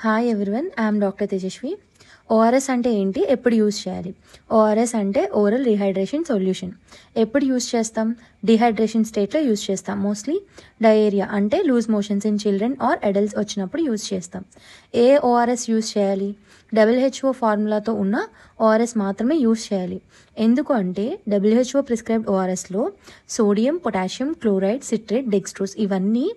Hi everyone, I'm doctor Tejaswi. ORS అంటే ఏంటి, ఎప్పుడు యూజ్ చేయాలి? ఓఆర్ఎస్ అంటే ఓరల్ రీహైడ్రేషన్ సొల్యూషన్. ఎప్పుడు యూజ్ చేస్తాం? డిహైడ్రేషన్ స్టేట్లో యూజ్ చేస్తాం. మోస్ట్లీ డయేరియా అంటే loose motions in children or adults వచ్చినప్పుడు యూజ్ చేస్తాం. ఏ ఓఆర్ఎస్ యూజ్ చేయాలి? WHO ఫార్ములాతో ఉన్న ఓఆర్ఎస్ మాత్రమే యూజ్ చేయాలి. ఎందుకు అంటే WHO ప్రిస్క్రైబ్డ్ ఓఆర్ఎస్లో sodium, potassium, chloride, citrate, dextrose ఇవన్నీ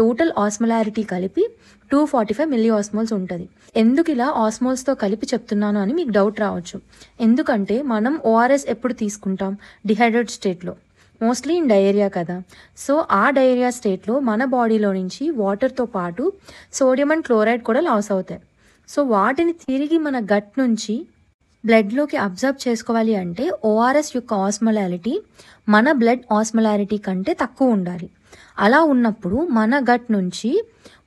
టోటల్ ఆస్మోలారిటీ కలిపి 245 మిల్లీ ఆస్మోల్స్ ఉంటుంది. ఎందుకు ఇలా ఆస్మోల్స్తో కలిపి చెప్తున్నాను అని మీకు డౌట్ రావచ్చు. ఎందుకంటే మనం ఓఆర్ఎస్ ఎప్పుడు తీసుకుంటాం? డిహైడ్రేట్ స్టేట్లో, మోస్ట్లీ ఇన్ డయేరియా కదా. సో ఆ డయేరియా స్టేట్లో మన బాడీలో నుంచి వాటర్తో పాటు సోడియం అండ్ క్లోరైడ్ కూడా లాస్ అవుతాయి. సో వాటిని తిరిగి మన గట్ నుంచి బ్లడ్లోకి అబ్జర్వ్ చేసుకోవాలి అంటే ఓఆర్ఎస్ యొక్క ఆస్మోలారిటీ మన బ్లడ్ ఆస్మోలారిటీ కంటే తక్కువ ఉండాలి. అలా ఉన్నప్పుడు మన గట్ నుంచి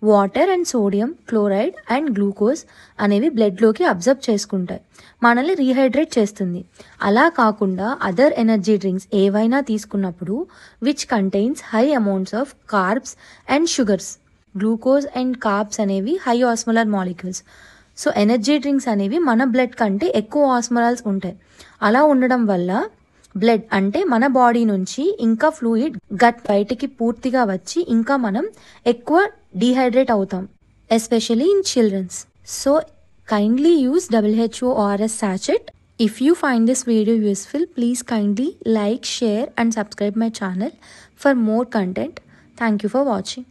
water and sodium, chloride and glucose అనేవి బ్లడ్లోకి అబ్జర్వ్ చేసుకుంటాయి, మనల్ని రీహైడ్రేట్ చేస్తుంది. అలా కాకుండా అదర్ ఎనర్జీ డ్రింక్స్ ఏవైనా తీసుకున్నప్పుడు which contains high amounts of carbs and sugars, glucose and carbs అనేవి high osmolar molecules. So energy drinks అనేవి మన బ్లడ్ కంటే ఎక్కువ ఆస్మోలాల్స్ ఉంటాయి. అలా ఉండడం వల్ల బ్లడ్ అంటే మన బాడీ నుంచి ఇంకా ఫ్లూయిడ్ గట్ బయటికి పూర్తిగా వచ్చి ఇంకా మనం ఎక్కువ డీహైడ్రేట్ అవుతాం, especially in childrens. So kindly use WHO ORS sachet. If you find this video useful, please kindly like, share and subscribe my channel for more content. Thank you for watching.